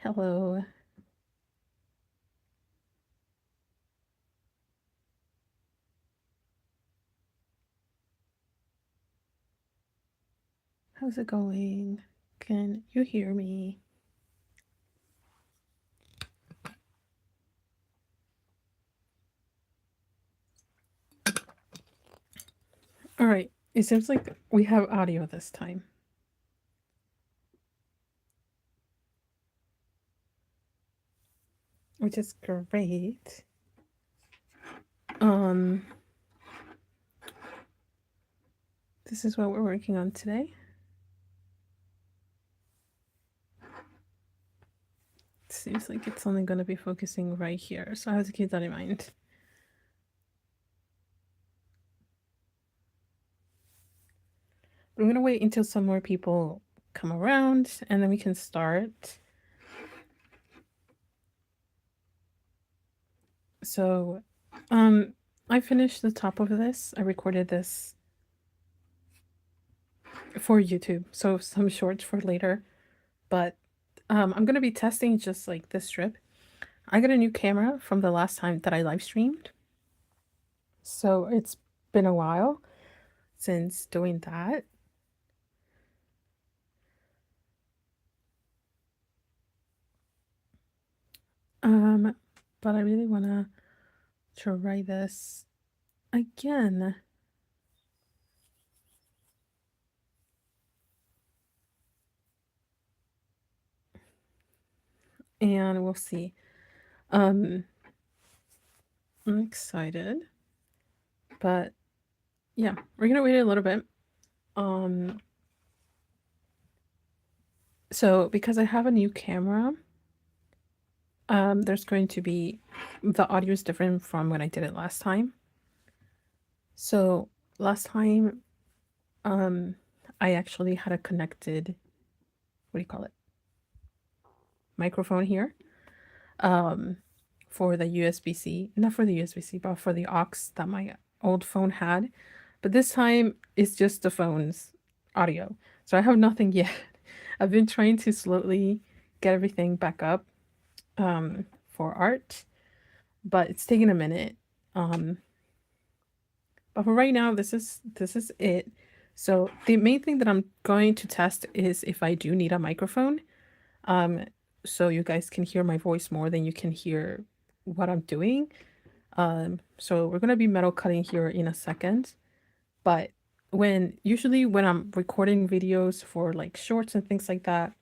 Hello. How's it going? Can you hear me? All right. It seems like we have audio this time, which is great. Um, this is what we're working on today. It seems like it's only going to be focusing right here, so I have to keep that in mind. But I'm going to wait until some more people come around and then we can start. So, I finished the top of this. I recorded this for YouTube, so some shorts for later. But I'm gonna be testing just like this strip. I got a new camera from the last time that I live streamed, so it's been a while since doing that. Um, but I really wanna try this again. And we'll see. Um, I'm excited, but yeah, we're gonna wait a little bit. Um, so because I have a new camera, there's going to be the audio is different from when I did it last time. So last time, um, I actually had a connected, what do you call it, microphone here, um, for the USB-C, not for the USB-C, but for the aux that my old phone had. But this time it's just the phone's audio. So I have nothing yet. I've been trying to slowly get everything back up, for art, but it's taking a minute. Um, but for right now, this is it. So the main thing that I'm going to test is if I do need a microphone. Um, so you guys can hear my voice more than you can hear what I'm doing. So we're gonna be metal cutting here in a second. But usually when I'm recording videos for like shorts and things like that,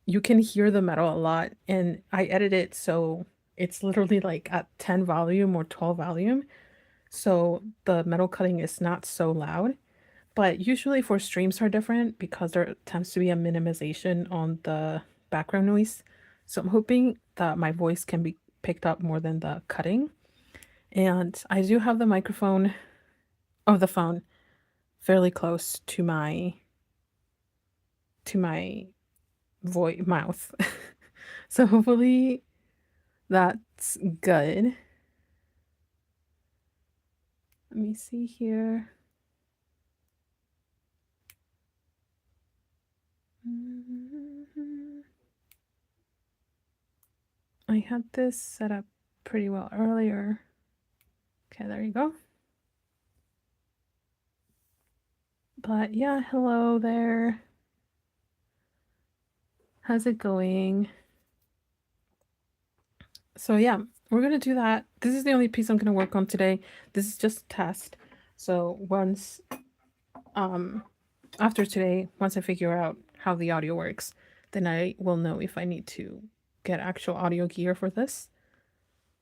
you can hear the metal a lot. And I edit it so it's literally like at 10 volume or 12 volume. So the metal cutting is not so loud. But usually for streams are different because there tends to be a minimization on the background noise. So I'm hoping that my voice can be picked up more than the cutting. And I do have the microphone of the phone fairly close to my voice mouth. So hopefully that's good. Let me see here. I had this set up pretty well earlier. Okay, there you go. But yeah, hello there. How's it going? So yeah, we're gonna do that. This is the only piece I'm gonna work on today. This is just a test. So once after today, once I figure out how the audio works, then I will know if I need to get actual audio gear for this.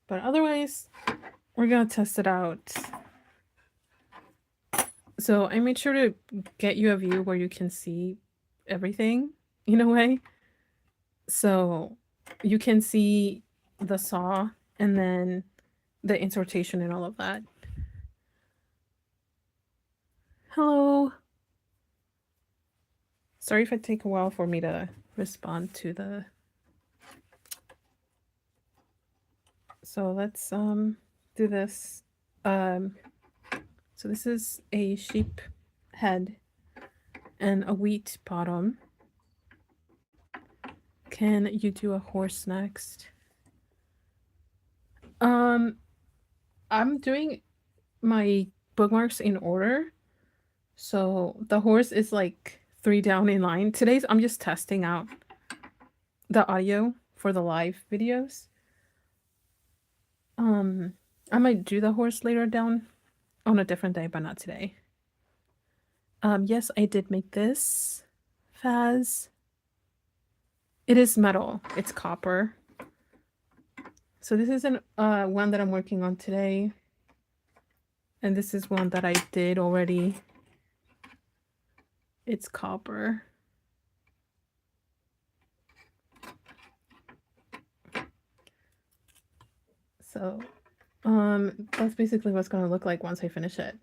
But otherwise, we're gonna test it out. So I made sure to get you a view where you can see everything in a way. So you can see the saw and then the insertion and all of that. Hello. Sorry if it take a while for me to respond to the. So let's do this. Um so this is a sheep head and a wheat bottom. can you do a horse next? I'm doing my bookmarks in order. So the horse is like 3 down in line. Today's I'm just testing out the audio for the live videos. I might do the horse later down on a different day, but not today. Yes, I did make this. Faz. It is metal. It's copper. So this isn't one that I'm working on today. And this is one that I did already. It's copper. So, that's basically what's going to look like once I finish it.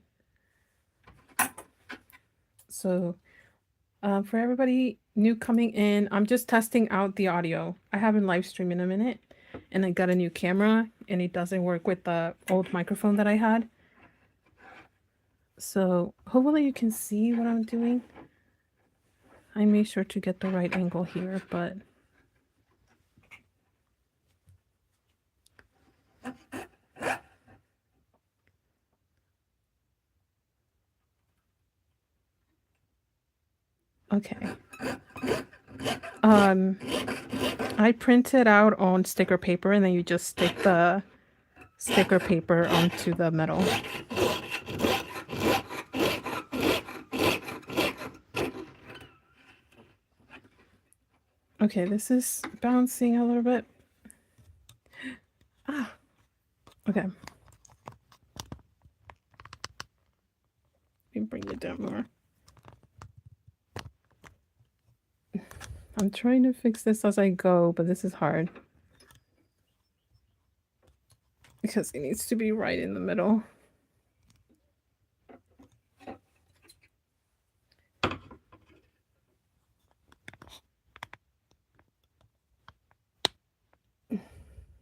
So, for everybody new coming in, I'm just testing out the audio. I haven't live streamed in a minute, and I got a new camera, and it doesn't work with the old microphone that I had. So, hopefully you can see what I'm doing. I made sure to get the right angle here, but okay. I print it out on sticker paper, and then you just stick the sticker paper onto the metal. Okay, this is bouncing a little bit. Ah, okay. Let me bring it down more. I'm trying to fix this as I go, but this is hard. Because it needs to be right in the middle.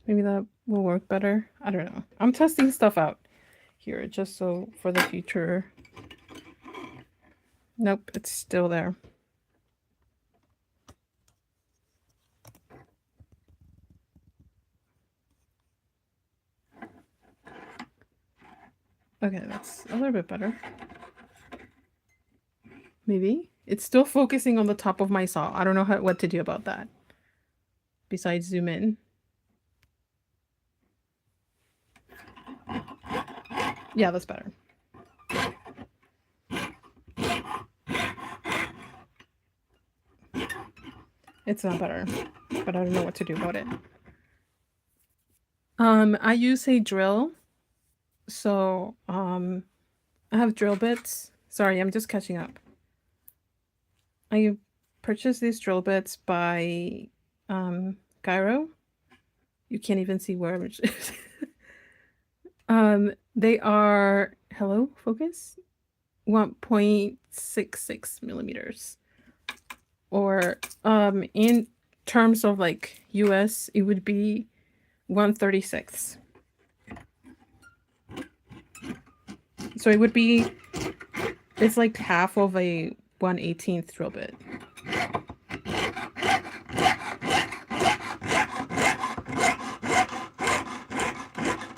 Maybe that will work better. I don't know. I'm testing stuff out here just so for the future. Nope, it's still there. Okay, that's a little bit better. Maybe. It's still focusing on the top of my saw. I don't know what to do about that. Besides zoom in. Yeah, that's better. It's not better, but I don't know what to do about it. I use a drill. So, I have drill bits. Sorry, I'm just catching up. I purchased these drill bits by Gyro. You can't even see where it is. They are hello, focus. 1.66 millimeters. Or in terms of like US, it would be 1/36. So it would be, it's like half of a 1/18 drill bit.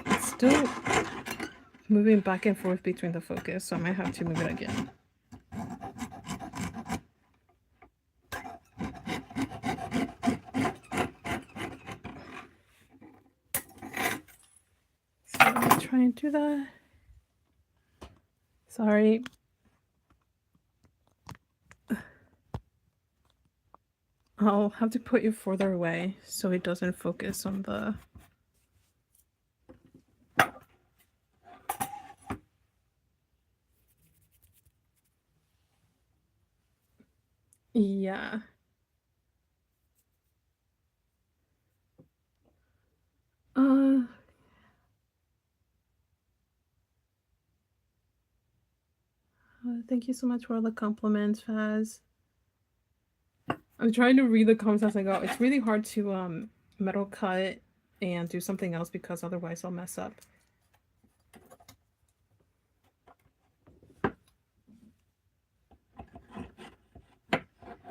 It's still moving back and forth between the focus, so I might have to move it again. So let me try and do that. Sorry. I'll have to put you further away so it doesn't focus on the... Yeah. Thank you so much for all the compliments, Faz. I'm trying to read the comments as I go. It's really hard to metal cut and do something else because otherwise I'll mess up.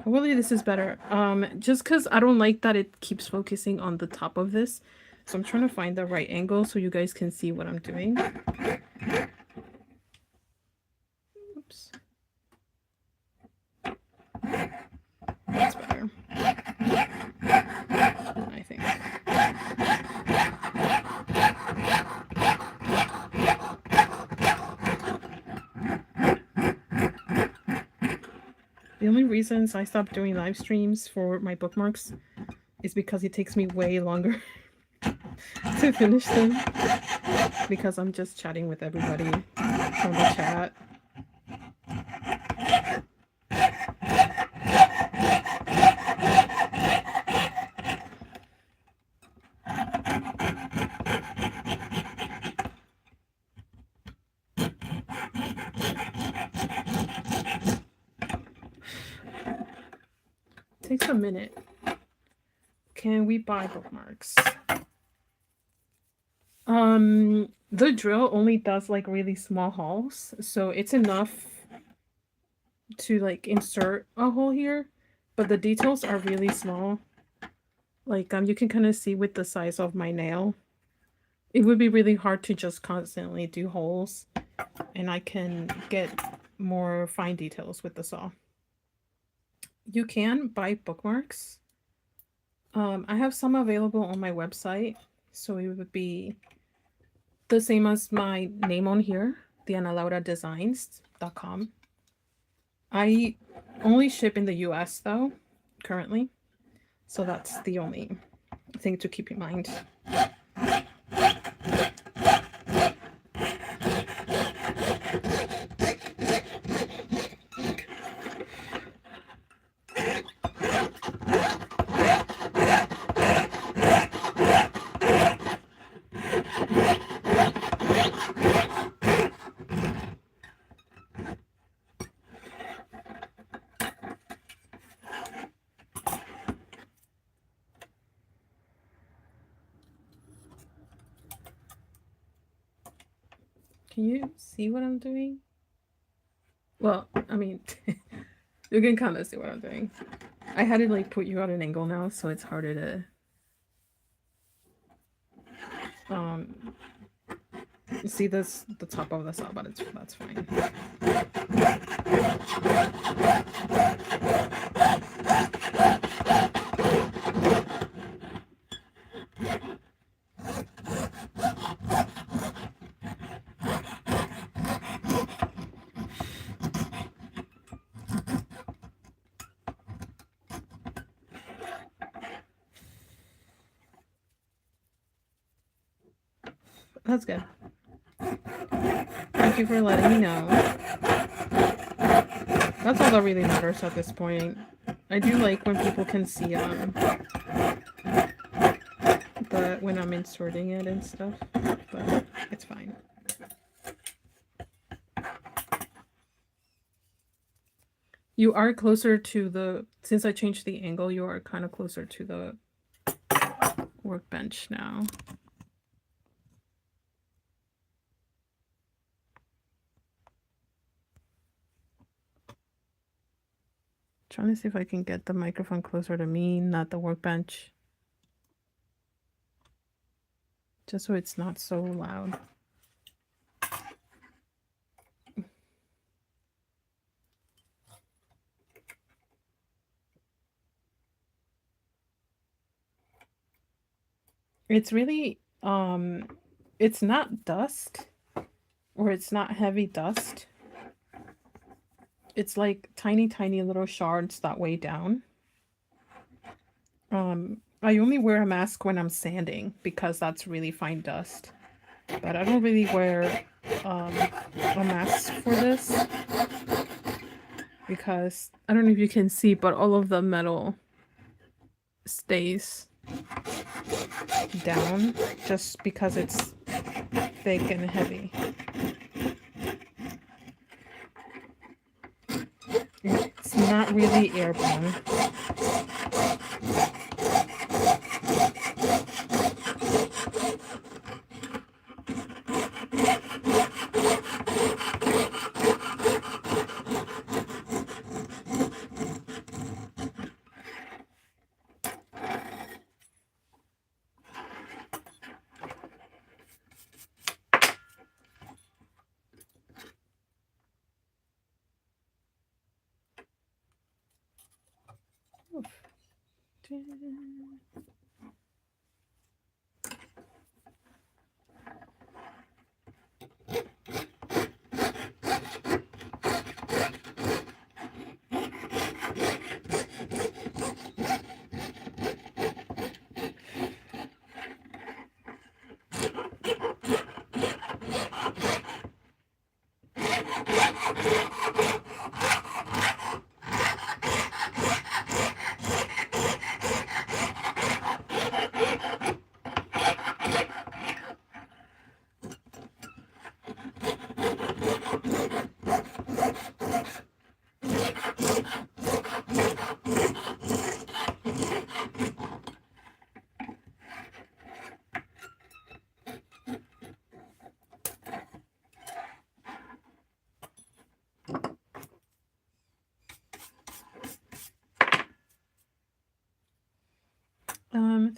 Hopefully this is better. Just because I don't like that it keeps focusing on the top of this. So I'm trying to find the right angle so you guys can see what I'm doing. Oops. That's better. I think. The only reasons I stopped doing live streams for my bookmarks is because it takes me way longer to finish them. Because I'm just chatting with everybody from the chat. Takes a minute. Can we buy bookmarks? The drill only does like really small holes, so it's enough to like insert a hole here, but the details are really small. Like you can kind of see with the size of my nail. It would be really hard to just constantly do holes, and I can get more fine details with the saw. You can buy bookmarks. I have some available on my website, so it would be the same as my name on here, dianalauradesigns.com. I only ship in the US though, currently. So that's the only thing to keep in mind. Can you see what I'm doing? Well, I mean, you can kind of see what I'm doing. I had to like put you at an angle now, so it's harder to see this the top of the saw, but that's fine. That's good. Thank you for letting me know. That's all that really matters at this point. I do like when people can see when I'm inserting it and stuff, but it's fine. You are closer to the, since I changed the angle, you are kind of closer to the workbench now. Trying to see if I can get the microphone closer to me, not the workbench. Just so it's not so loud. It's really, it's not dust, or it's not heavy dust. It's like tiny, tiny little shards that weigh down. I only wear a mask when I'm sanding because that's really fine dust. But I don't really wear a mask for this because I don't know if you can see, but all of the metal stays down just because it's thick and heavy. It's not really airborne.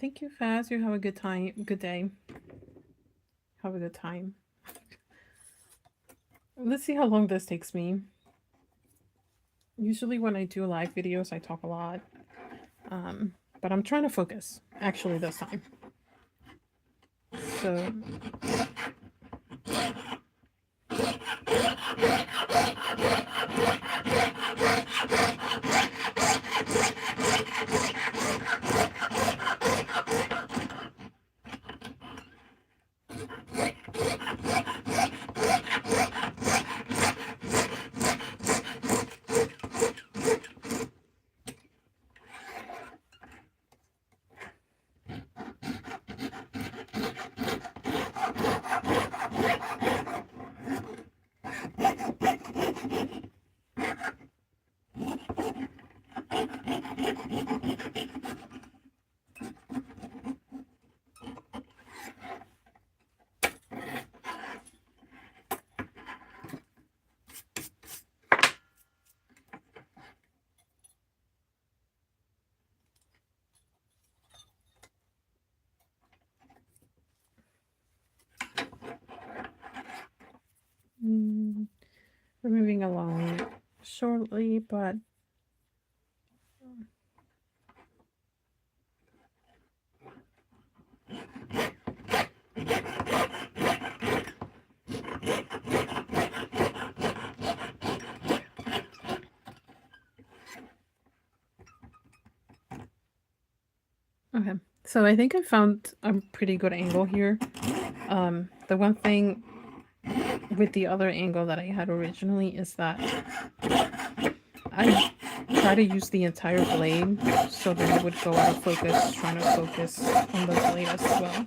Thank you, Faz. You have a good time. Good day. Have a good time. Let's see how long this takes me. Usually when I do live videos, I talk a lot. But I'm trying to focus, actually, this time. So... we're moving along shortly, but okay. So I think I found a pretty good angle here. The one thing with the other angle that I had originally is that I try to use the entire blade so that it would go out of focus, trying to focus on the blade as well.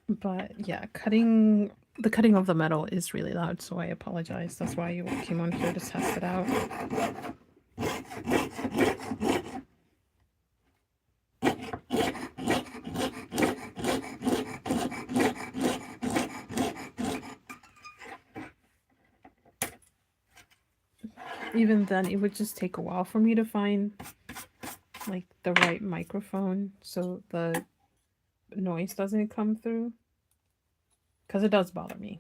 But yeah, the cutting of the metal is really loud, so I apologize. That's why you came on here to test it out. Even then, it would just take a while for me to find like the right microphone so the noise doesn't come through, because it does bother me.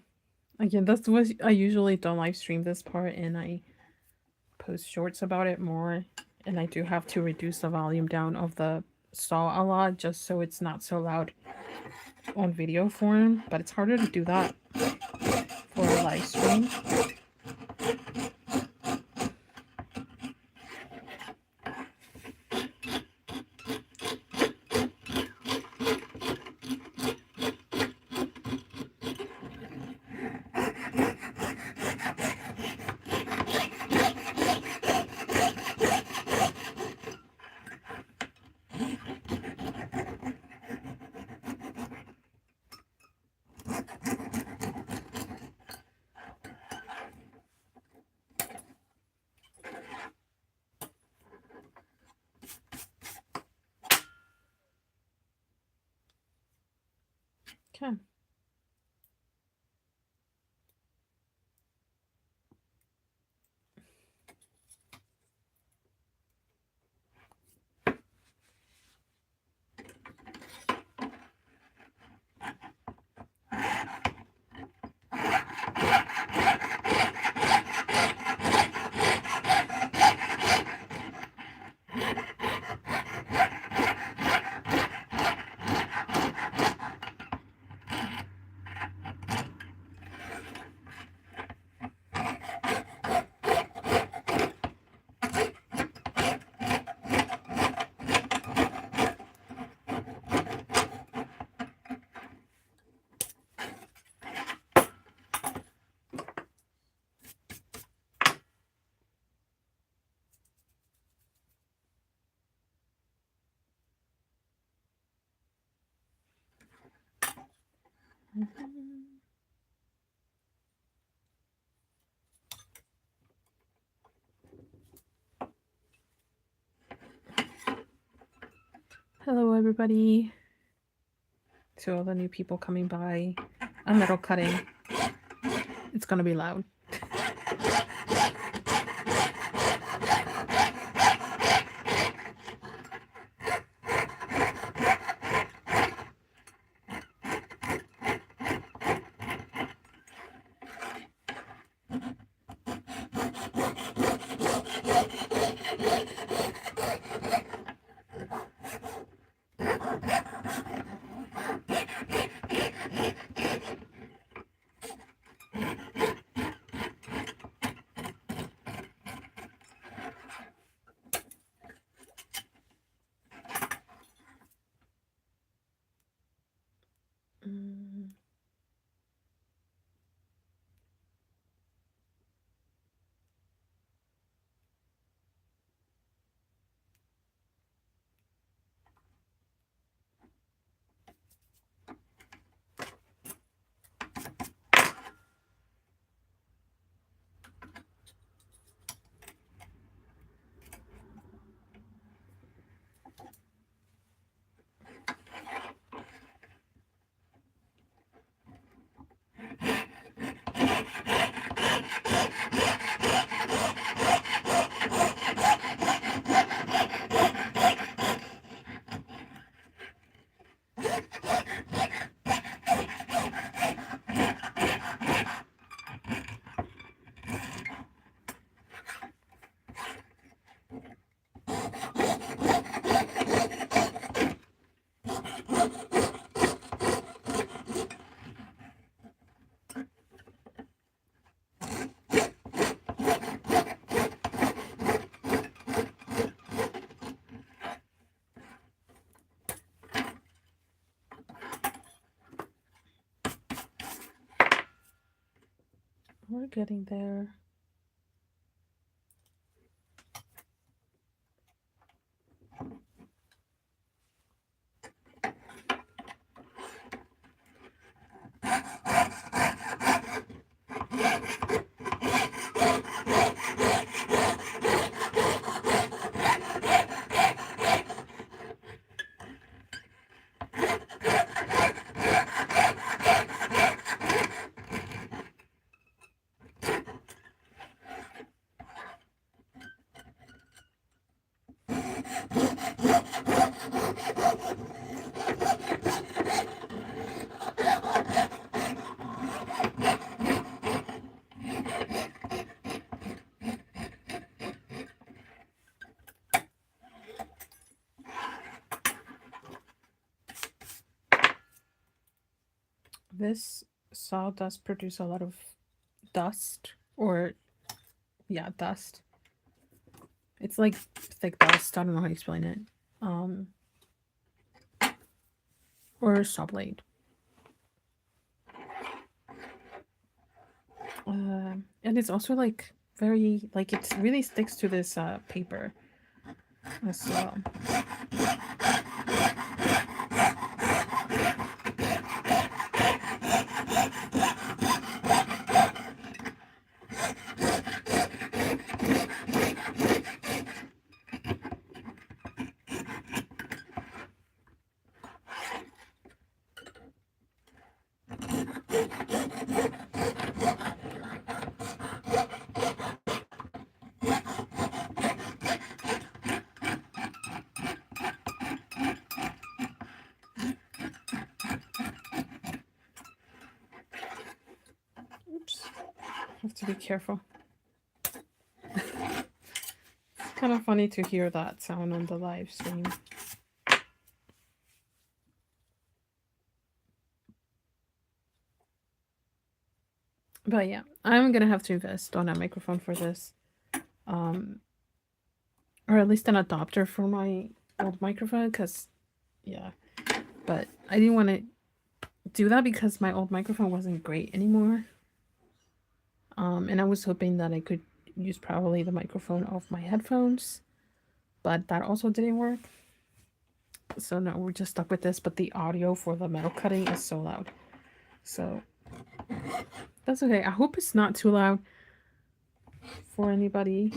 Again, that's what I usually don't live stream this part, and I post shorts about it more, and I do have to reduce the volume down of the saw a lot just so it's not so loud on video form, but it's harder to do that for a live stream. Hello, everybody. To all the new people coming by. I'm metal cutting. It's gonna be loud. We're getting there. This saw does produce a lot of dust, or yeah, dust. It's like thick dust. I don't know how to explain it. Or saw blade. And it's also like very like it really sticks to this paper as well. Oops. Have to be careful. It's kind of funny to hear that sound on the live stream. But yeah, I'm gonna have to invest on a microphone for this. Or at least an adapter for my old microphone, because yeah. But I didn't want to do that because my old microphone wasn't great anymore. And I was hoping that I could use probably the microphone of my headphones, but that also didn't work. So now we're just stuck with this, but the audio for the metal cutting is so loud. So that's okay. I hope it's not too loud for anybody.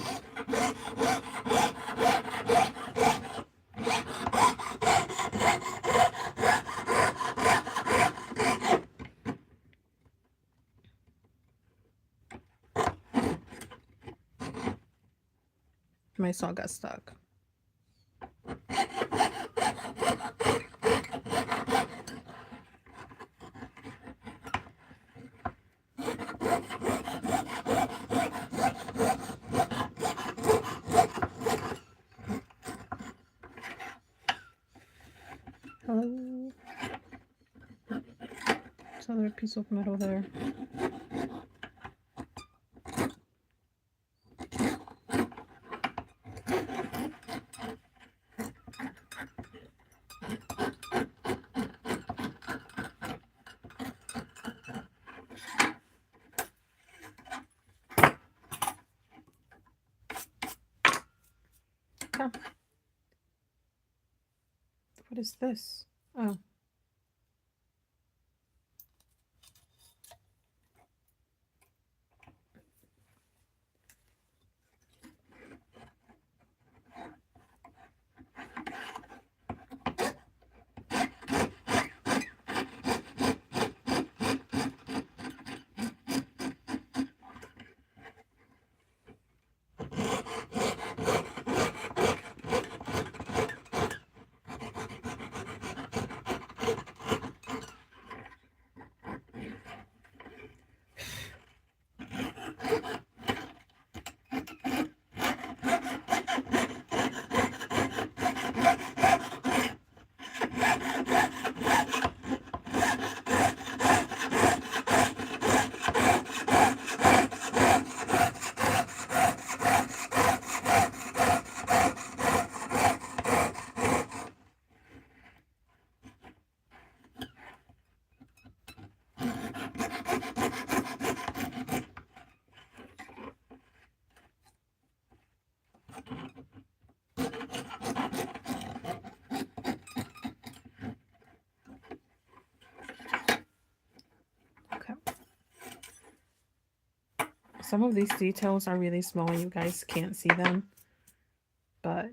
My saw got stuck. Hello. There's another piece of metal there. Oh. What is this? Oh. Okay. Some of these details are really small and you guys can't see them, but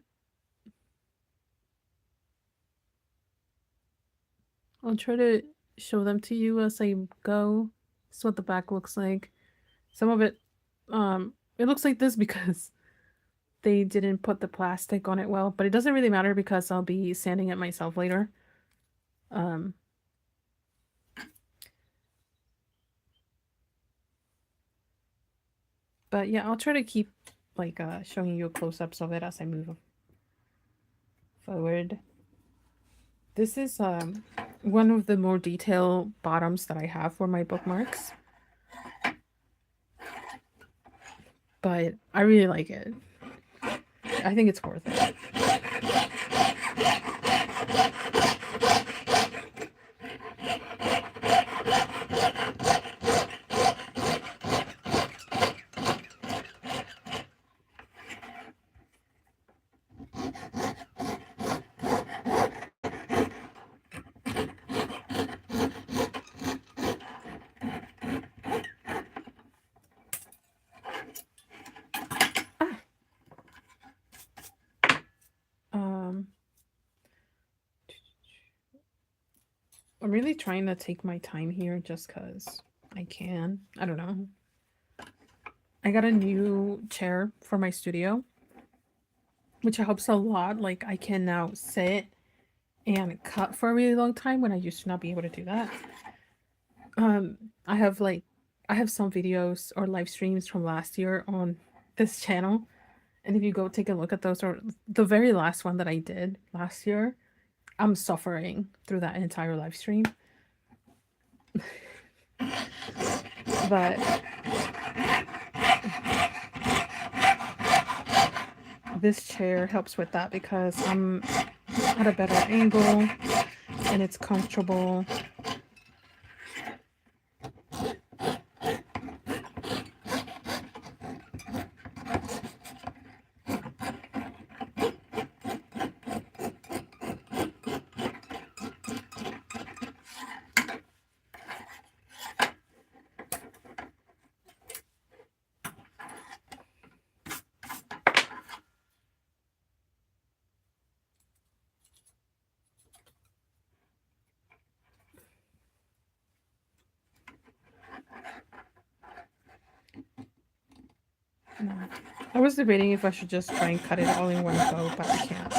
I'll try to show them to you as I go. This is what the back looks like. Some of it, it looks like this because they didn't put the plastic on it well, but it doesn't really matter because I'll be sanding it myself later. But yeah, I'll try to keep like showing you close-ups of it as I move forward. This is one of the more detailed bottoms that I have for my bookmarks. But I really like it. I think it's worth it. I'm really trying to take my time here just because I can. I don't know. I got a new chair for my studio, which helps a lot. Like, I can now sit and cut for a really long time when I used to not be able to do that. I have some videos or live streams from last year on this channel. And if you go take a look at those, or the very last one that I did last year, I'm suffering through that entire live stream. But this chair helps with that because I'm at a better angle and it's comfortable. No. I was debating if I should just try and cut it all in one go, but I can't.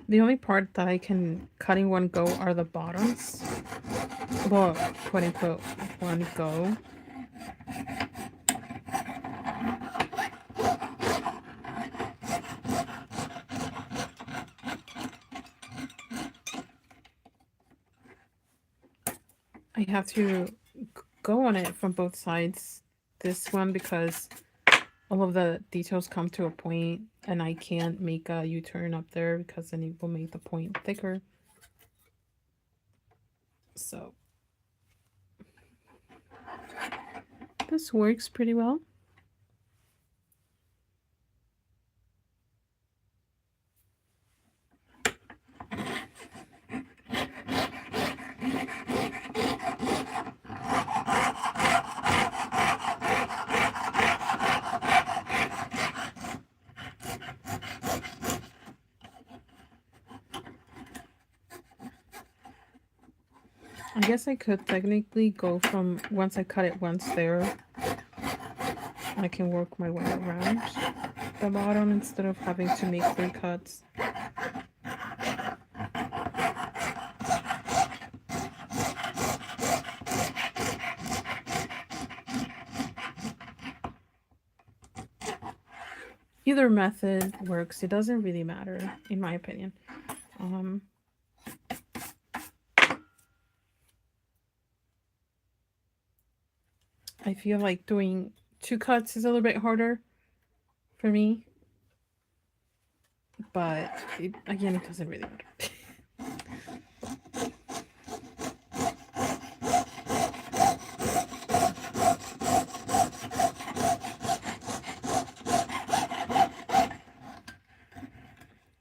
The only part that I can cut in one go are the bottoms. Well, quote unquote, one go. I have to go on it from both sides. This one because all of the details come to a point and I can't make a U-turn up there because then it will make the point thicker. So this works pretty well. I guess I could technically go from once I cut it once there, I can work my way around the bottom instead of having to make 3 cuts. Either method works. It doesn't really matter, in my opinion. I feel like doing 2 cuts is a little bit harder for me. But, again, it doesn't really matter.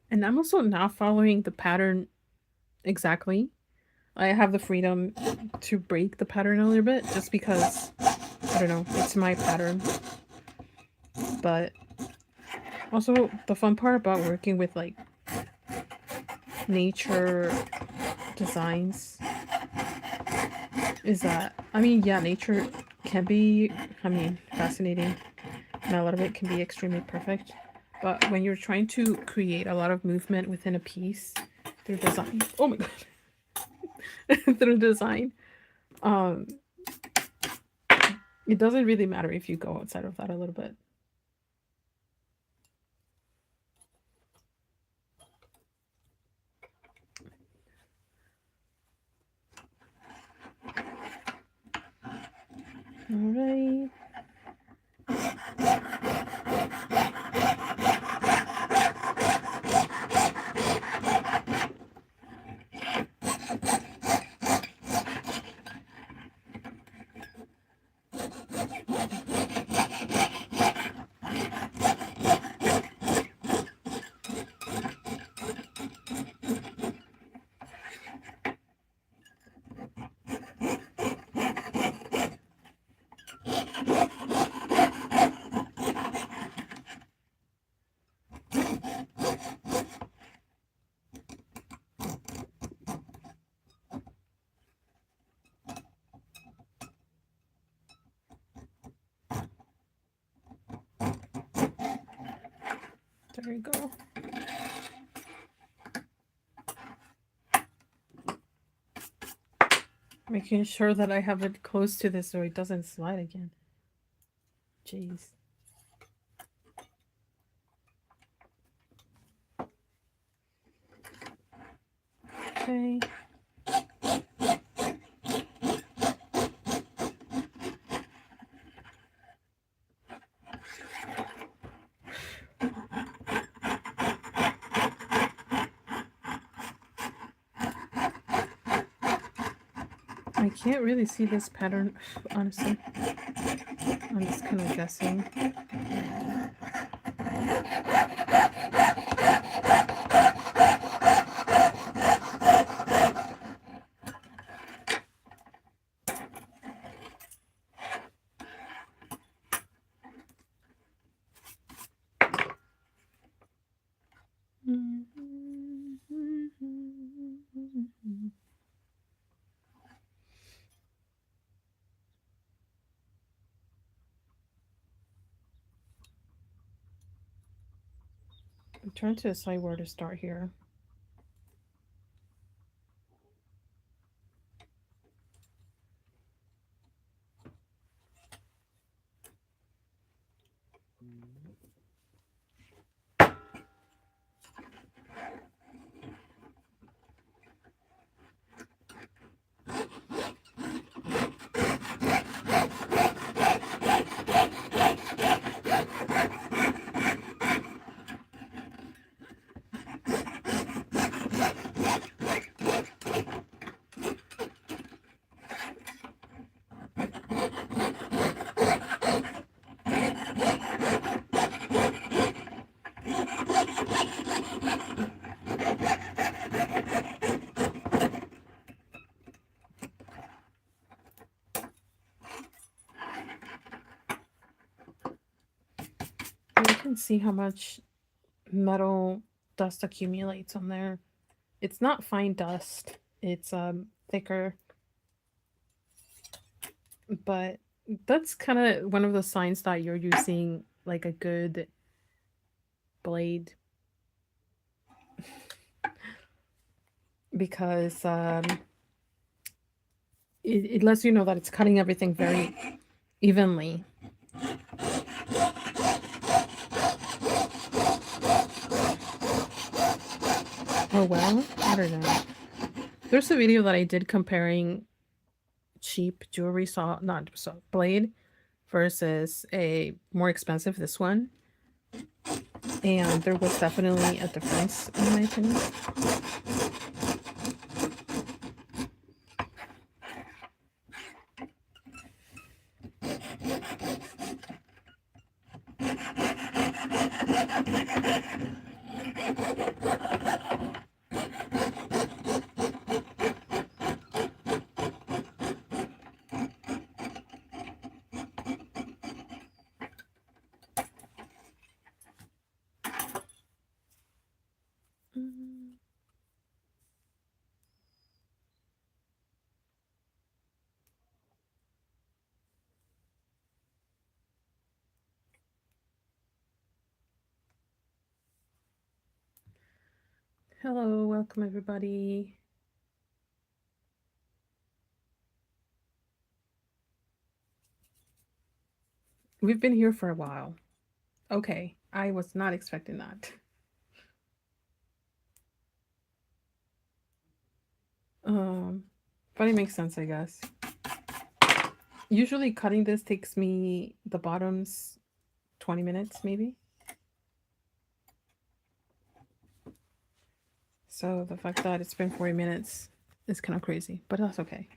And I'm also not following the pattern exactly. I have the freedom to break the pattern a little bit just because, I don't know, it's my pattern. But also the fun part about working with like nature designs is that, I mean, yeah, nature can be, fascinating, and a lot of it can be extremely perfect. But when you're trying to create a lot of movement within a piece through design, oh my god, through design, it doesn't really matter if you go outside of that a little bit. All right. There we go. Making sure that I have it close to this so it doesn't slide again. Jeez. Okay. I can't really see this pattern, honestly. I'm just kind of guessing. I'm trying to decide where to start here. You can see how much metal dust accumulates on there. It's not fine dust. It's thicker, but that's kind of one of the signs that you're using like a good blade because it lets you know that it's cutting everything very evenly. Oh well, I don't know. There's a video that I did comparing cheap jewelry saw, not saw, blade versus a more expensive this one, and there was definitely a difference in my opinion. Mm. Hello, welcome everybody. We've been here for a while. Okay, I was not expecting that. But it makes sense, I guess. Usually cutting this takes me the bottoms 20 minutes maybe. So the fact that it's been 40 minutes is kind of crazy, but that's okay.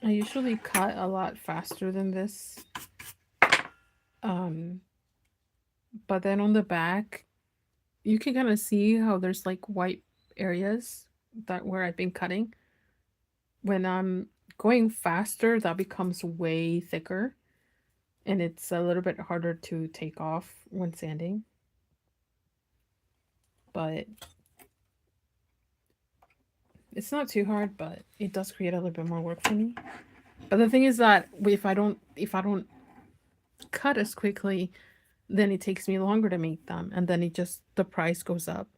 I usually cut a lot faster than this. But then on the back, you can kind of see how there's like white areas that where I've been cutting. When I'm going faster, that becomes way thicker and it's a little bit harder to take off when sanding. But it's not too hard, but it does create a little bit more work for me. But the thing is that if I don't cut as quickly, then it takes me longer to make them, and then the price goes up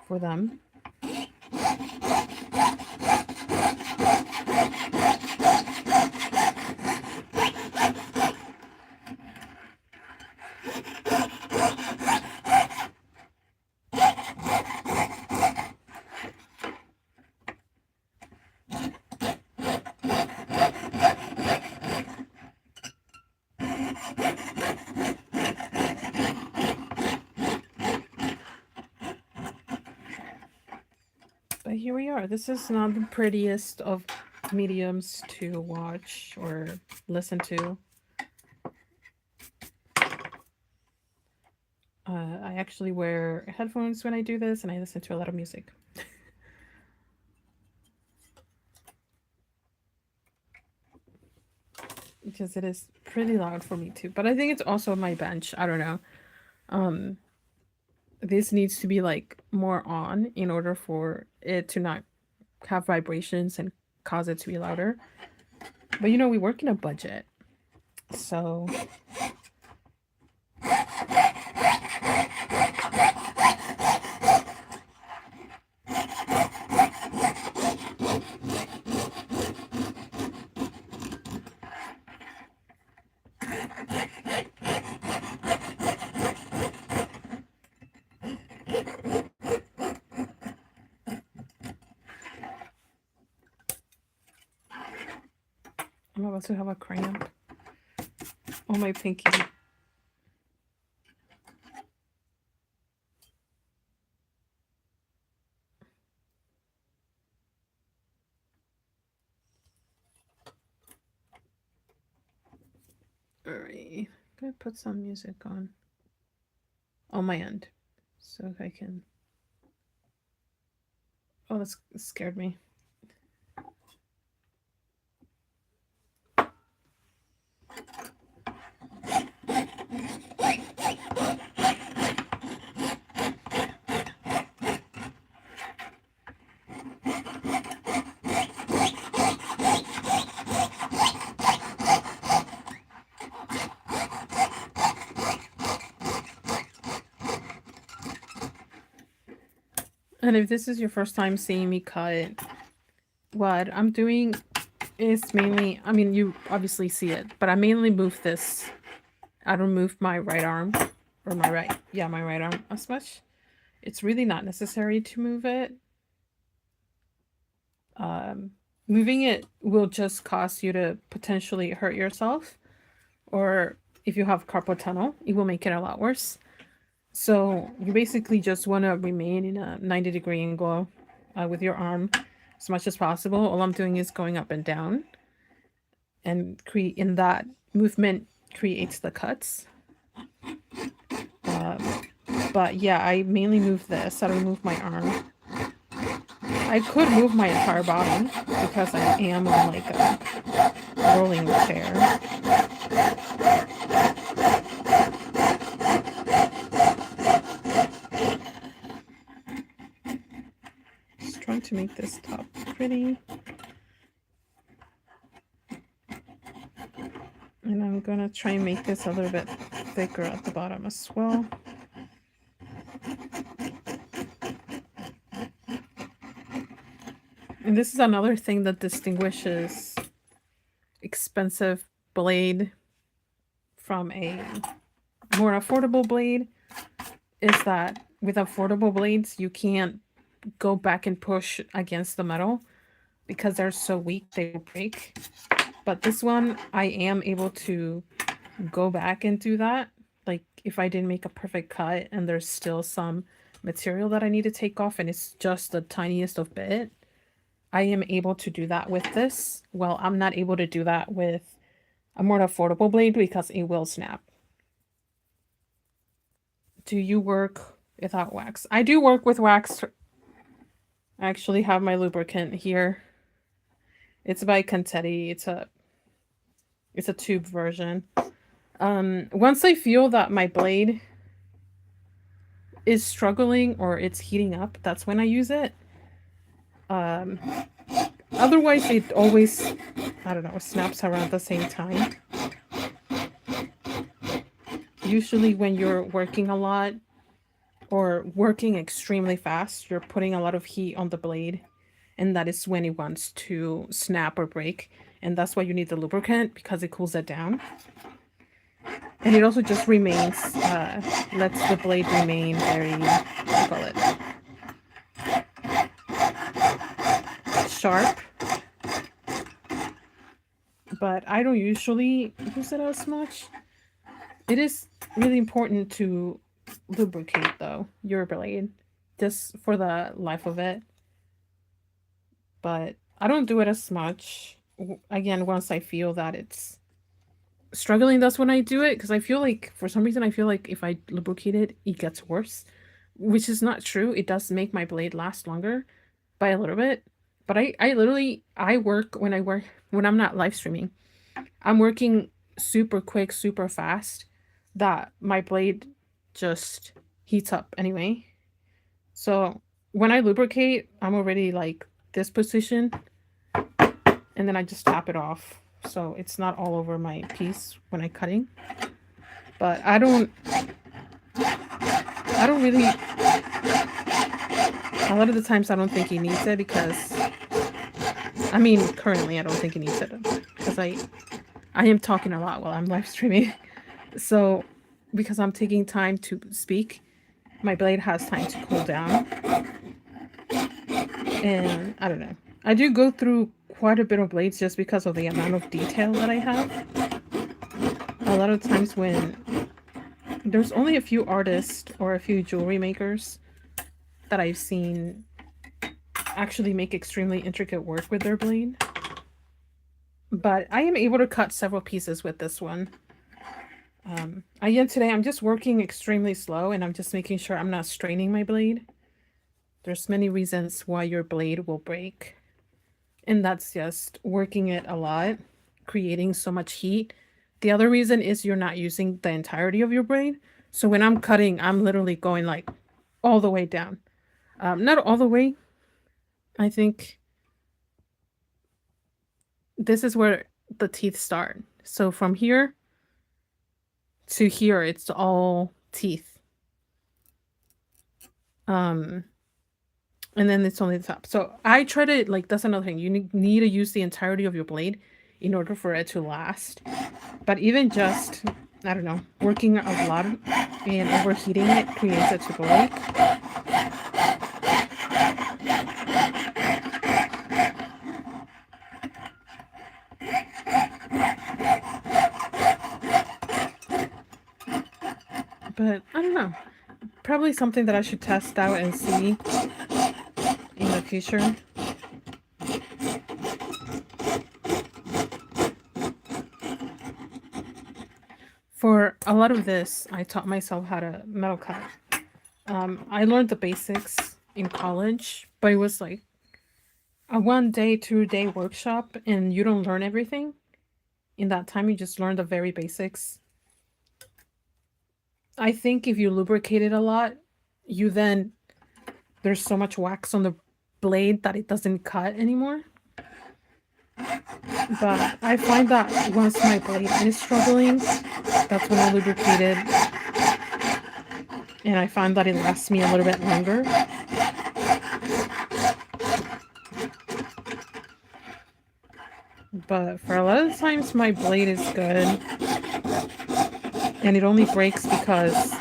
for them. But here we are. This is not the prettiest of mediums to watch or listen to. I actually wear headphones when I do this, and I listen to a lot of music. Because it is pretty loud for me too. But I think it's also my bench. I don't know. Um, this needs to be like more on in order for it to not have vibrations and cause it to be louder. But you know, we work in a budget. So I'm about to have a cramp on my pinky. Alright, I'm gonna put some music on my end so I can. Oh, that scared me. And if this is your first time seeing me cut, what I'm doing is mainly, I mean, you obviously see it, but I mainly move this. I don't move my right arm or my right arm as much. It's really not necessary to move it. Moving it will just cause you to potentially hurt yourself, or if you have carpal tunnel, it will make it a lot worse. So you basically just want to remain in a 90-degree angle with your arm as much as possible. All I'm doing is going up and down, and in that movement creates the cuts. But yeah, I mainly move this. I don't move my arm. I could move my entire body because I am on like a rolling chair. Just trying to make this top pretty. And I'm gonna try and make this a little bit thicker at the bottom as well. And this is another thing that distinguishes expensive blade from a more affordable blade, is that with affordable blades you can't go back and push against the metal because they're so weak they will break. But this one, I am able to go back and do that. Like if I didn't make a perfect cut and there's still some material that I need to take off and it's just the tiniest of bit, I am able to do that with this. Well, I'm not able to do that with a more affordable blade because it will snap. Do you work without wax? I do work with wax. I actually have my lubricant here. It's by Contetti. It's a tube version. Once I feel that my blade is struggling or it's heating up, that's when I use it. Otherwise it always, I don't know, snaps around the same time. Usually when you're working a lot or working extremely fast, you're putting a lot of heat on the blade, and that is when it wants to snap or break, and that's why you need the lubricant, because it cools it down. And it also just remains, lets the blade remain very, what do you call it, sharp. But I don't usually use it as much. It is really important to lubricate, though, your blade, just for the life of it. But I don't do it as much. Again, once I feel that it's struggling, that's when I do it, because I feel like for some reason I feel like if I lubricate it, it gets worse, which is not true. It does make my blade last longer by a little bit. But I literally I work when I'm not live streaming. I'm working super quick, super fast that my blade just heats up anyway. So when I lubricate, I'm already like this position and then I just tap it off. So it's not all over my piece when I'm cutting. But I don't really, a lot of the times I don't think he needs it because, I mean, currently I don't think he needs it because I am talking a lot while I'm live streaming. So because I'm taking time to speak, my blade has time to cool down. And I don't know. I do go through quite a bit of blades just because of the amount of detail that I have. A lot of times when there's only a few artists or a few jewelry makers that I've seen actually make extremely intricate work with their blade. But I am able to cut several pieces with this one. Again, today I'm just working extremely slow and I'm just making sure I'm not straining my blade. There's many reasons why your blade will break. And that's just working it a lot, creating so much heat. The other reason is you're not using the entirety of your blade. So when I'm cutting, I'm literally going like all the way down. Not all the way. I think this is where the teeth start. So from here to here, it's all teeth. And then it's only the top. So I try to, like, that's another thing. You need to use the entirety of your blade in order for it to last. But even just, I don't know, working a lot and overheating it creates it to break. But I don't know. Probably something that I should test out and see in the future. For a lot of this, I taught myself how to metal cut. I learned the basics in college, but it was like a 1 day, 2 day workshop, and you don't learn everything. In that time, you just learn the very basics. I think if you lubricate it a lot, you then there's so much wax on the blade that it doesn't cut anymore. But I find that once my blade is struggling, that's when I lubricate it. And I find that it lasts me a little bit longer. But for a lot of times, my blade is good. And it only breaks because,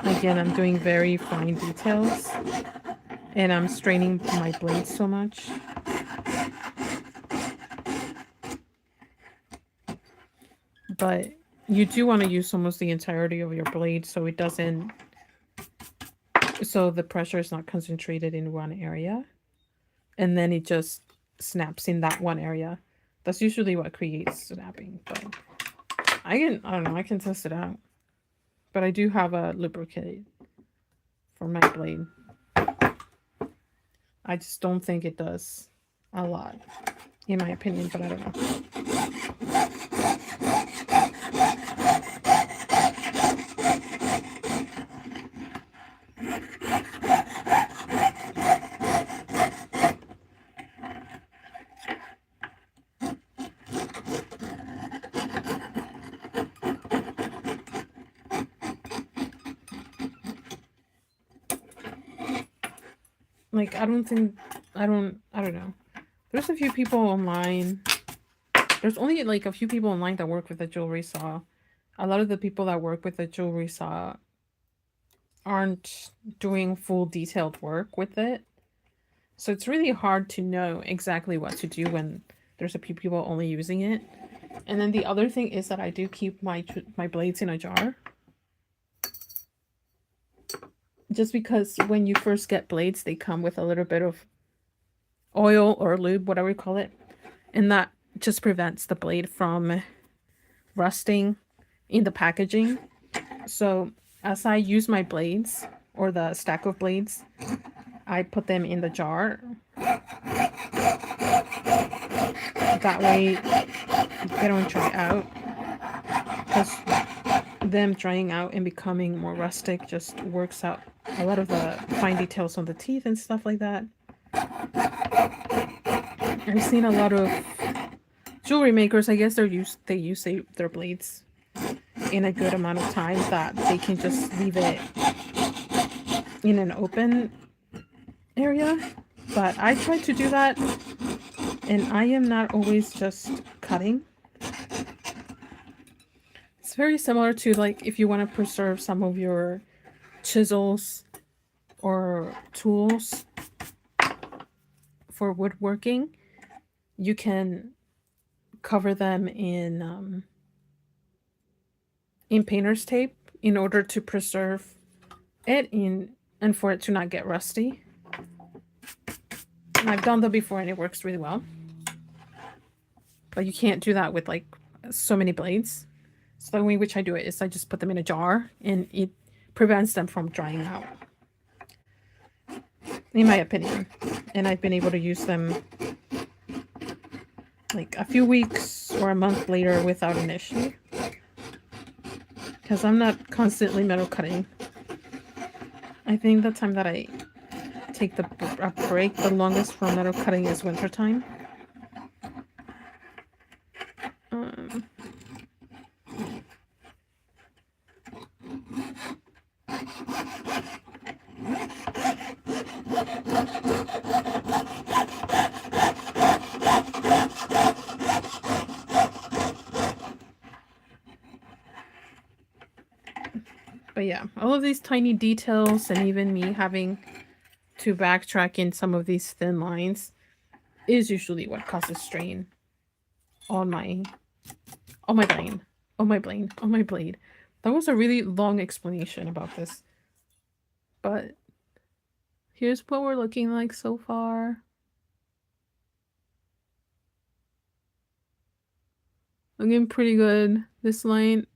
again, I'm doing very fine details. And I'm straining my blade so much. But you do want to use almost the entirety of your blade so it doesn't, so the pressure is not concentrated in one area. And then it just snaps in that one area. That's usually what creates snapping. But I don't know, I can test it out. But I do have a lubricant for my blade. I just don't think it does a lot, in my opinion, but I don't know. Like, I don't know. There's a few people online. There's only like a few people online that work with a jewelry saw. A lot of the people that work with a jewelry saw aren't doing full detailed work with it. So it's really hard to know exactly what to do when there's a few people only using it. And then the other thing is that I do keep my blades in a jar. Just because when you first get blades, they come with a little bit of oil or lube, whatever you call it, and that just prevents the blade from rusting in the packaging. So as I use my blades or the stack of blades, I put them in the jar. That way they don't dry out, because them drying out and becoming more rustic just works out a lot of the fine details on the teeth and stuff like that. I've seen a lot of jewelry makers, I guess they use their blades in a good amount of time that they can just leave it in an open area. But I try to do that, and I am not always just cutting. It's very similar to, like, if you want to preserve some of your chisels or tools for woodworking, you can cover them in painter's tape in order to preserve it and for it to not get rusty. And I've done that before and it works really well. But you can't do that with like so many blades. So the way in which I do it is I just put them in a jar and it prevents them from drying out, in my opinion. And I've been able to use them like a few weeks or a month later without an issue. Because I'm not constantly metal cutting. I think the time that I take a break the longest from metal cutting is wintertime. But yeah, all of these tiny details and even me having to backtrack in some of these thin lines is usually what causes strain on my blade. That was a really long explanation about this. But here's what we're looking like so far. Looking pretty good. This line,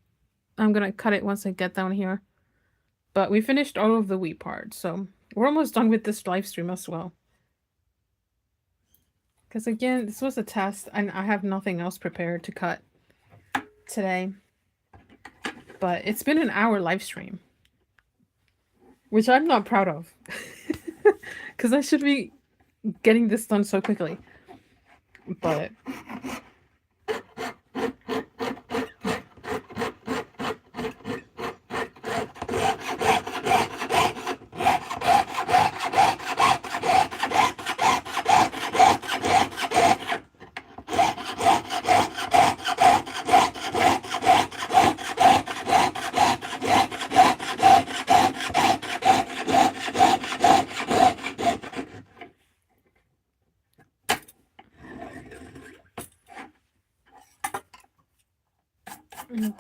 I'm gonna cut it once I get down here. But we finished all of the wheat part, so we're almost done with this live stream as well. Because again, this was a test, and I have nothing else prepared to cut today. But it's been an hour live stream, which I'm not proud of. Because I should be getting this done so quickly. But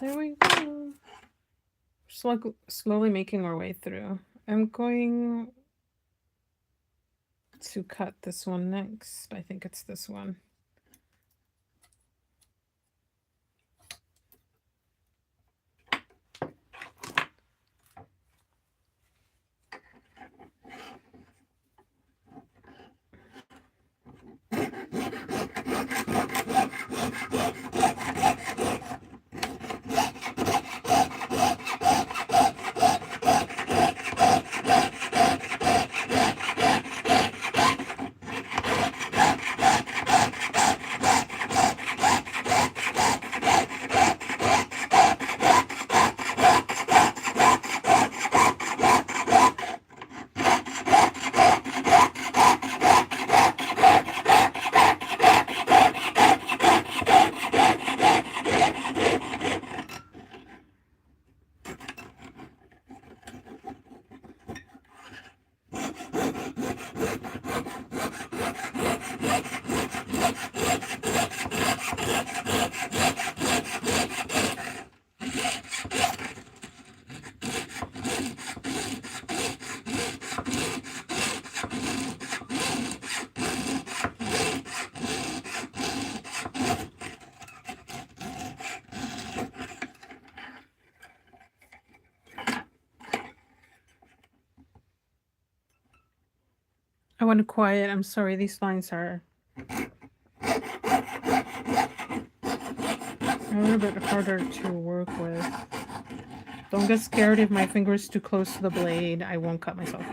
there we go. Slowly making our way through. I'm going to cut this one next. I think it's this one. went quiet. I'm sorry. These lines are a little bit harder to work with. Don't get scared if my finger's too close to the blade. I won't cut myself.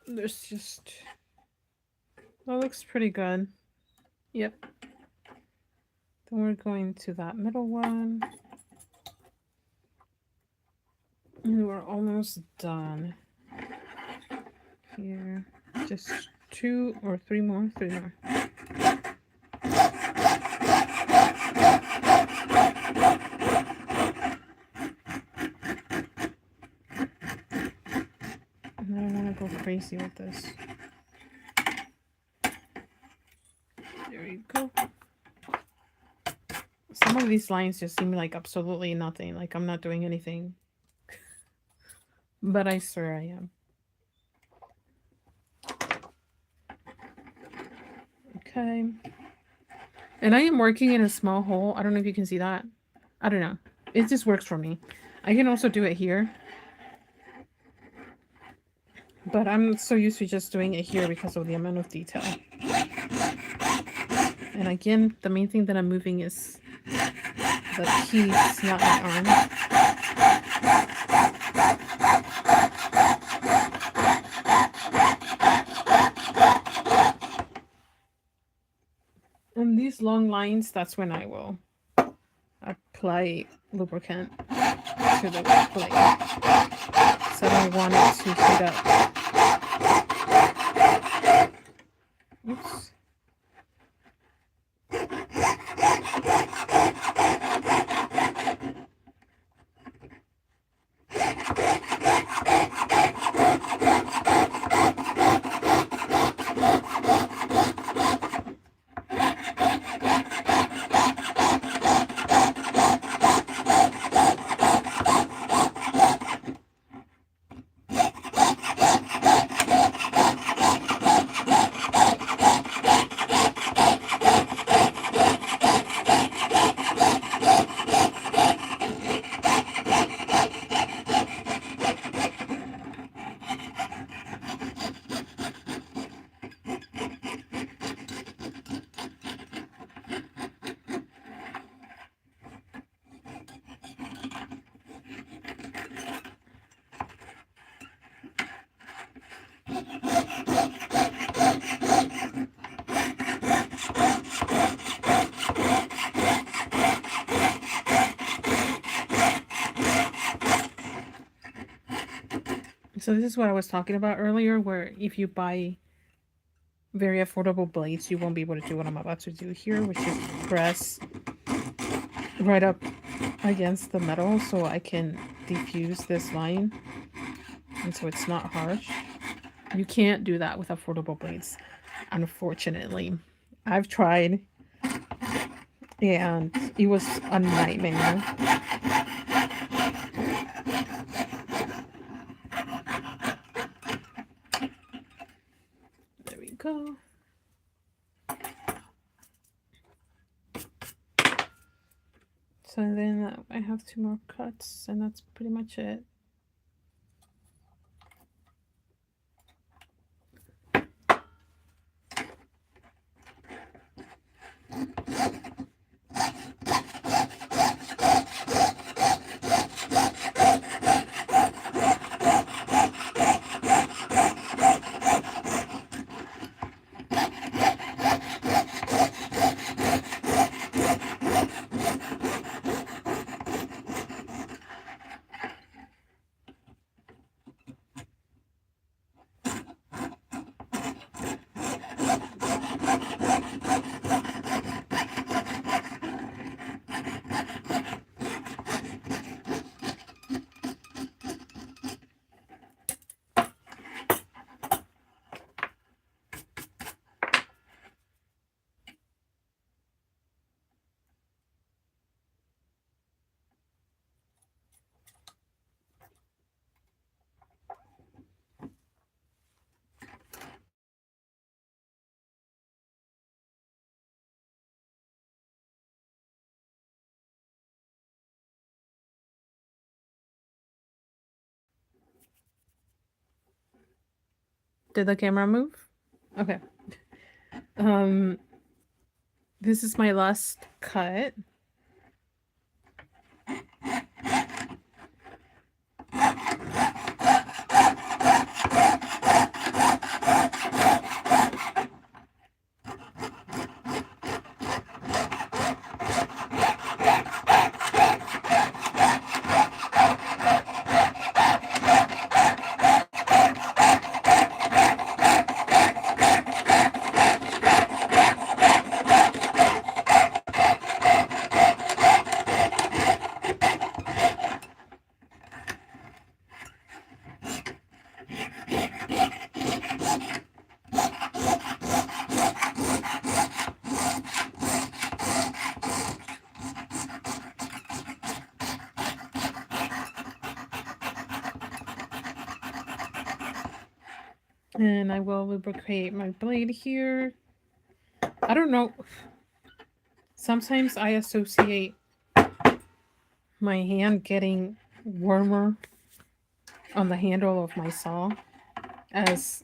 There's just... That looks pretty good. Yep. Then we're going to that middle one. And we're almost done. Here. Just 2 or 3 more. 3 more. And I don't want to go crazy with this. There you go. Some of these lines just seem like absolutely nothing. Like I'm not doing anything. But I swear I am. Okay. And I am working in a small hole. I don't know if you can see that. I don't know. It just works for me. I can also do it here. But I'm so used to just doing it here because of the amount of detail. And again, the main thing that I'm moving is the piece, not my arm. And these long lines, that's when I will apply lubricant to the blade. So I don't want it to heat up. Oops. So this is what I was talking about earlier, where if you buy very affordable blades, you won't be able to do what I'm about to do here, which is press right up against the metal so I can diffuse this line and so it's not harsh. You can't do that with affordable blades, unfortunately. I've tried and it was a nightmare. There we go. So then I have 2 more cuts and that's pretty much it. Did the camera move? Okay. This is my last cut. And I will lubricate my blade here. I don't know. Sometimes I associate my hand getting warmer on the handle of my saw as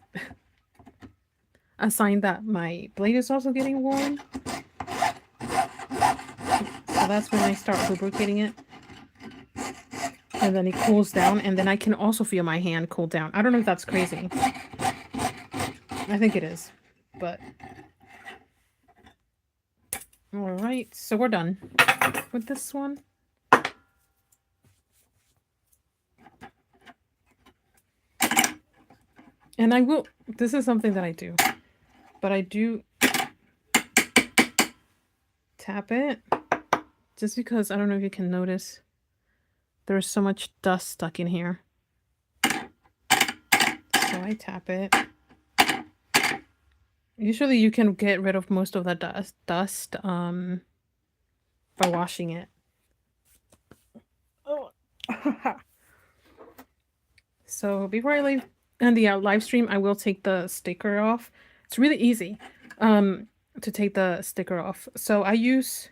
a sign that my blade is also getting warm. So that's when I start lubricating it. And then it cools down, and then I can also feel my hand cool down. I don't know if that's crazy. I think it is, but... Alright, so we're done with this one. And I will... This is something that I do. But I do tap it. Just because, I don't know if you can notice, there's so much dust stuck in here. So I tap it. Usually you can get rid of most of the dust by washing it. Oh. So before I leave and the live stream, I will take the sticker off. It's really easy to take the sticker off. So I use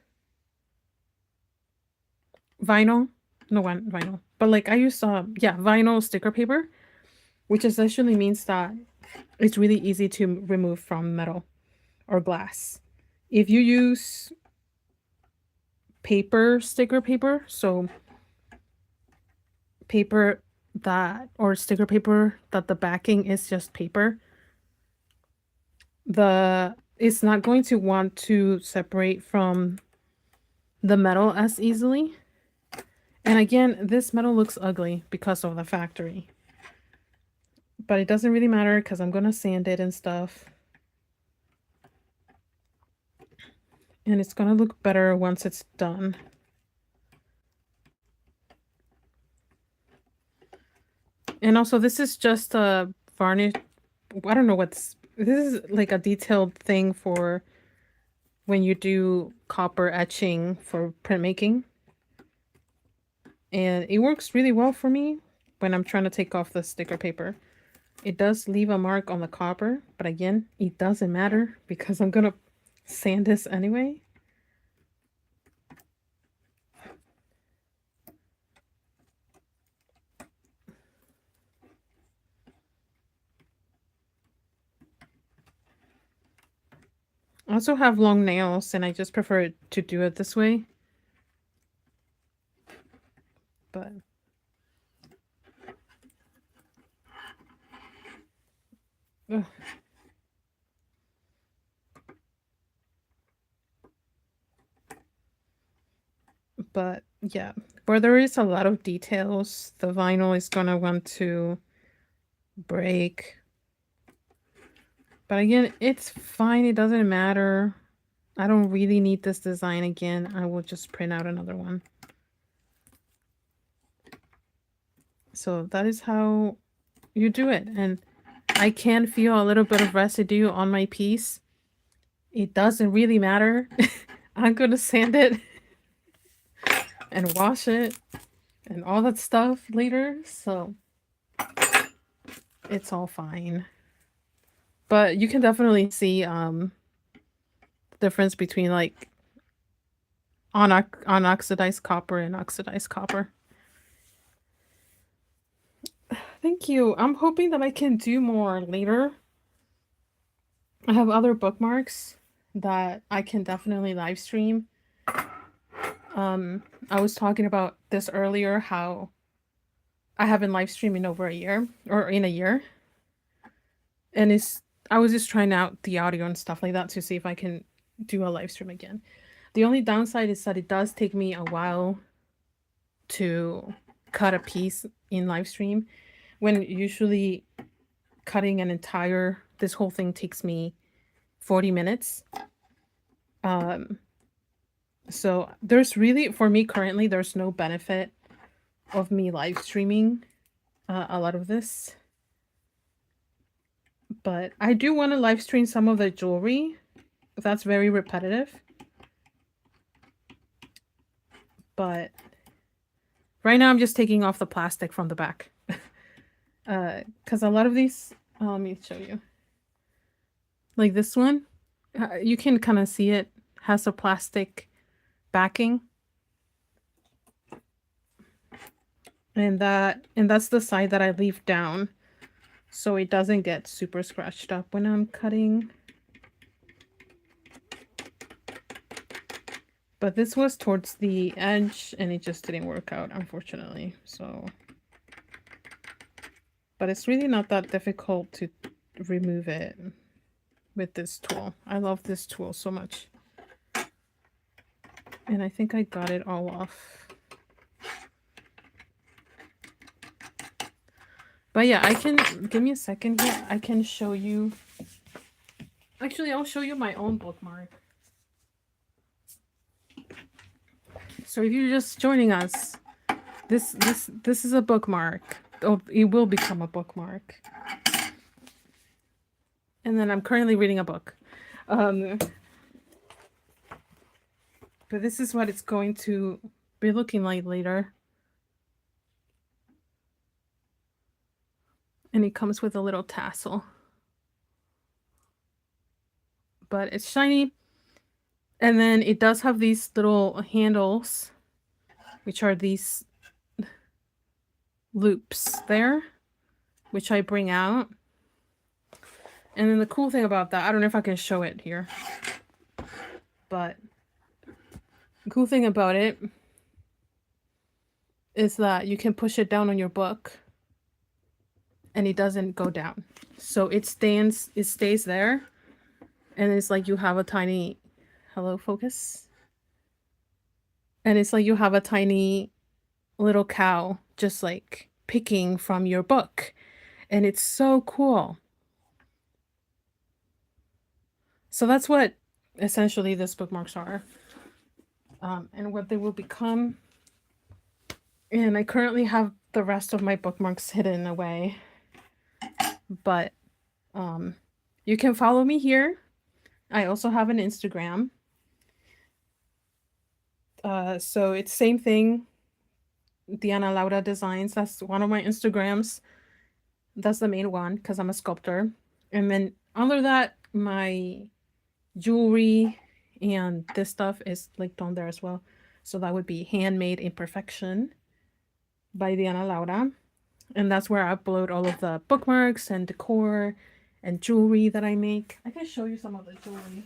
vinyl, no one vinyl, but like I use vinyl sticker paper, which essentially means that it's really easy to remove from metal or glass. If you use paper sticker paper, so paper that, or sticker paper that the backing is just paper, it's not going to want to separate from the metal as easily. And again, this metal looks ugly because of the factory, but it doesn't really matter because I'm gonna sand it and stuff, and it's gonna look better once it's done. And also, this is just a varnish. I don't know this is like a detailed thing for when you do copper etching for printmaking. And it works really well for me when I'm trying to take off the sticker paper. It does leave a mark on the copper, but again, it doesn't matter because I'm gonna sand this anyway. I also have long nails, and I just prefer to do it this way. But ugh. But yeah, where there is a lot of details, the vinyl is gonna want to break. But again, it's fine. It doesn't matter. I don't really need this design again. I will just print out another one. So that is how you do it. And I can feel a little bit of residue on my piece. It doesn't really matter. I'm gonna sand it and wash it and all that stuff later. So it's all fine. But you can definitely see the difference between like unoxidized copper and oxidized copper. Thank you. I'm hoping that I can do more later. I have other bookmarks that I can definitely live stream. I was talking about this earlier, how I haven't live streamed in over a year or in a year. And I was just trying out the audio and stuff like that to see if I can do a live stream again. The only downside is that it does take me a while to cut a piece in live stream, when usually cutting this whole thing takes me 40 minutes. So there's really, for me currently, there's no benefit of me live streaming a lot of this. But I do want to live stream some of the jewelry. That's very repetitive. But right now I'm just taking off the plastic from the back. Because a lot of these, let me show you. Like this one, you can kind of see it has a plastic backing. And that's the side that I leave down, so it doesn't get super scratched up when I'm cutting. But this was towards the edge and it just didn't work out, unfortunately. So, but it's really not that difficult to remove it with this tool. I love this tool so much. And I think I got it all off. But yeah, I can, give me a second here. I can show you. Actually, I'll show you my own bookmark. So if you're just joining us, this is a bookmark. Oh, it will become a bookmark. And then I'm currently reading a book. But this is what it's going to be looking like later. And it comes with a little tassel. But it's shiny. And then it does have these little handles, which are these loops there, which I bring out. And then the cool thing about that, I don't know if I can show it here, but the cool thing about it is that you can push it down on your book and it doesn't go down. So it stays there. And it's like you have a tiny, hello, focus. And it's like you have a tiny little cow just like picking from your book. And it's so cool. So that's what essentially these bookmarks are. And what they will become. And I currently have the rest of my bookmarks hidden away. But you can follow me here. I also have an Instagram. So it's same thing. Diana Laura Designs. That's one of my Instagrams. That's the main one because I'm a sculptor. And then under that, my jewelry and this stuff is linked on there as well. So that would be Handmade Imperfection by Diana Laura. And that's where I upload all of the bookmarks and decor and jewelry that I make. I can show you some of the jewelry.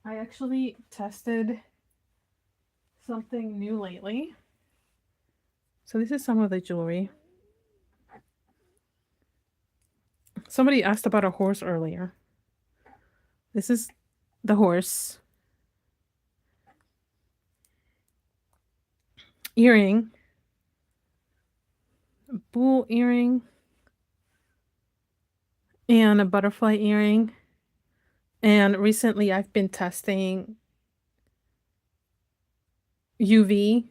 I actually tested something new lately. So this is some of the jewelry. Somebody asked about a horse earlier. This is the horse. Earring. A bull earring. And a butterfly earring. And recently I've been testing UV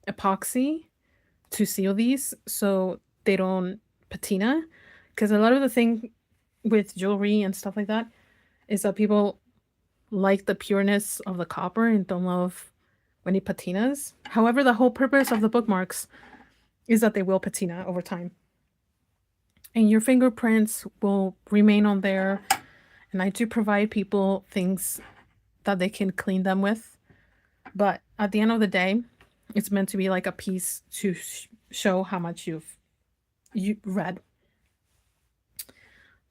epoxy to seal these so they don't patina. Because a lot of the thing with jewelry and stuff like that is that people like the pureness of the copper and don't love when it patinas. However, the whole purpose of the bookmarks is that they will patina over time. And your fingerprints will remain on there. And I do provide people things that they can clean them with. But at the end of the day, it's meant to be like a piece to show how much you read.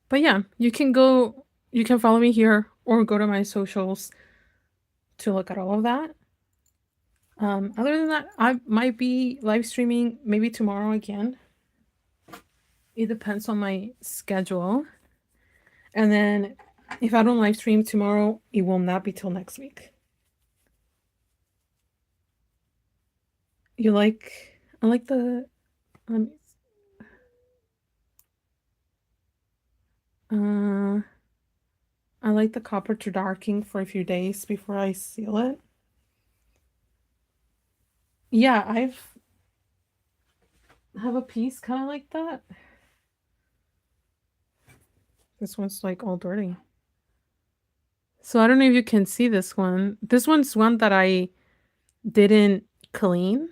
But yeah, you can follow me here or go to my socials to look at all of that. Other than that, I might be live streaming maybe tomorrow again. It depends on my schedule. And then if I don't live stream tomorrow, it will not be till next week. You like, I like the, um, uh, I like the copper to darking for a few days before I seal it. Yeah, I've have a piece kind of like that. This one's like all dirty. So I don't know if you can see this one. This one's one that I didn't clean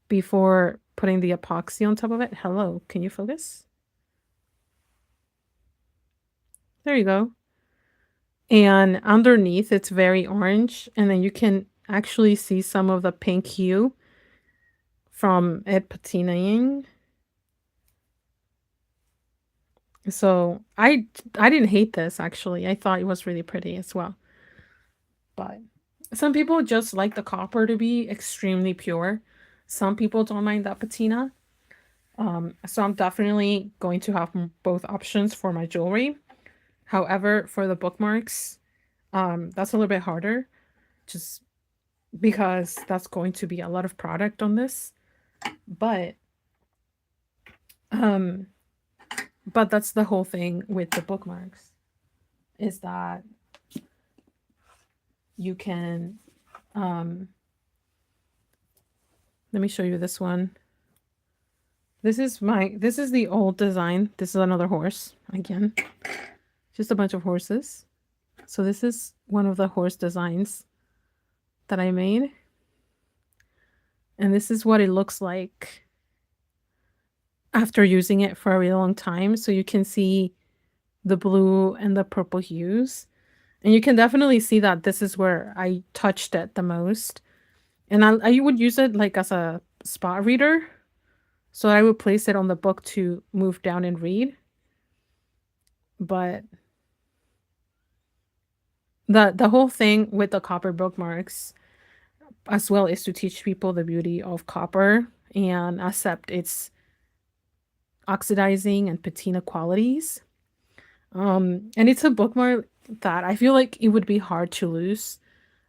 before putting the epoxy on top of it. Hello, can you focus? There you go. And underneath it's very orange, and then you can actually see some of the pink hue from it patinaing. So I didn't hate this actually. I thought it was really pretty as well. But some people just like the copper to be extremely pure. Some people don't mind that patina. So I'm definitely going to have both options for my jewelry. However, for the bookmarks, that's a little bit harder, just because that's going to be a lot of product on this. But um, but that's the whole thing with the bookmarks, is that you can let me show you this one. This is the old design. This is another horse again. Just a bunch of horses. So this is one of the horse designs that I made. And this is what it looks like after using it for a really long time. So you can see the blue and the purple hues. And you can definitely see that this is where I touched it the most. And I would use it like as a spot reader. So I would place it on the book to move down and read. But the whole thing with the copper bookmarks as well is to teach people the beauty of copper and accept its oxidizing and patina qualities. And it's a bookmark that I feel like it would be hard to lose,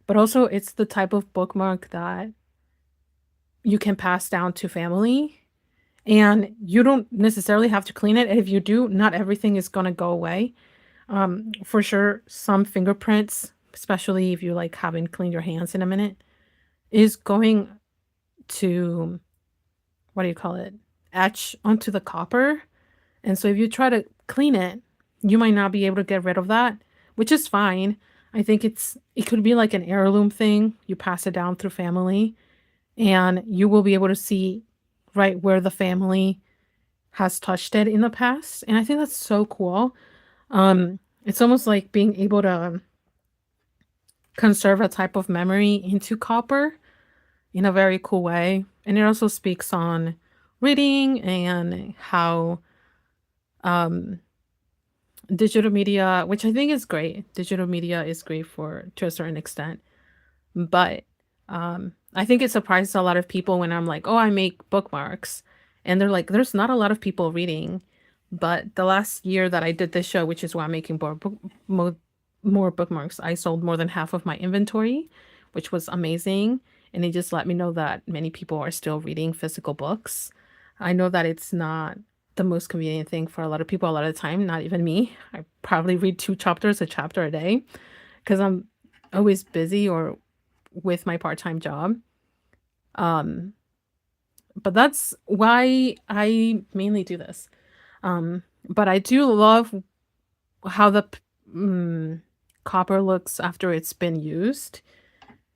but also it's the type of bookmark that you can pass down to family, and you don't necessarily have to clean it. And if you do, not everything is gonna go away. For sure, some fingerprints, especially if you like haven't cleaned your hands in a minute, is going to, what do you call it, etch onto the copper. And so if you try to clean it, you might not be able to get rid of that, which is fine. I think it could be like an heirloom thing. You pass it down through family, and you will be able to see right where the family has touched it in the past. And I think that's so cool. It's almost like being able to conserve a type of memory into copper in a very cool way. And it also speaks on reading and how digital media, which I think is great. Digital media is great for to a certain extent. But I think it surprises a lot of people when I'm like, "Oh, I make bookmarks." And they're like, "There's not a lot of people reading." But the last year that I did this show, which is why I'm making more bookmarks, I sold more than half of my inventory, which was amazing. And it just let me know that many people are still reading physical books. I know that it's not the most convenient thing for a lot of people a lot of the time, not even me. I probably read 2 chapters, a chapter a day, because I'm always busy or with my part-time job. Um, but that's why I mainly do this. But I do love how the copper looks after it's been used.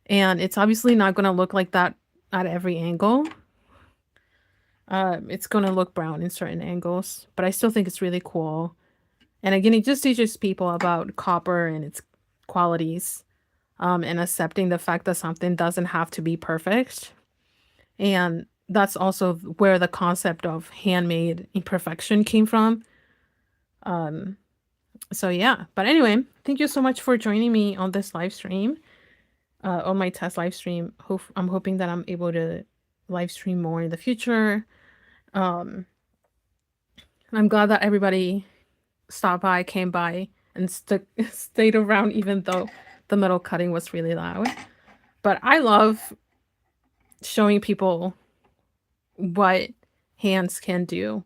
And it's obviously not going to look like that at every angle. It's going to look brown in certain angles, but I still think it's really cool. And again, it just teaches people about copper and its qualities, and accepting the fact that something doesn't have to be perfect. And that's also where the concept of handmade imperfection came from. So yeah, but anyway, thank you so much for joining me on this live stream, on my test live stream. I'm hoping that I'm able to live stream more in the future. Um, I'm glad that everybody stopped by, came by, and stayed around, even though the metal cutting was really loud. But I love showing people what hands can do.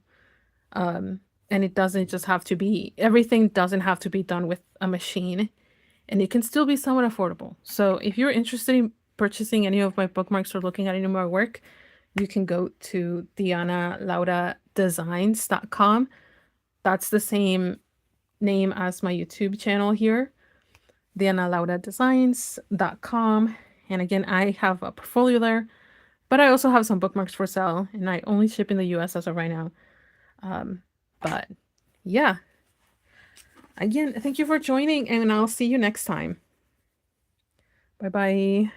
And it doesn't just have to be, everything doesn't have to be done with a machine, and it can still be somewhat affordable. So if you're interested in purchasing any of my bookmarks or looking at any of my work, you can go to dianalauradesigns.com. That's the same name as my YouTube channel here, dianalauradesigns.com. And again, I have a portfolio there, but I also have some bookmarks for sale, and I only ship in the US as of right now. But yeah, again, thank you for joining, and I'll see you next time. Bye bye.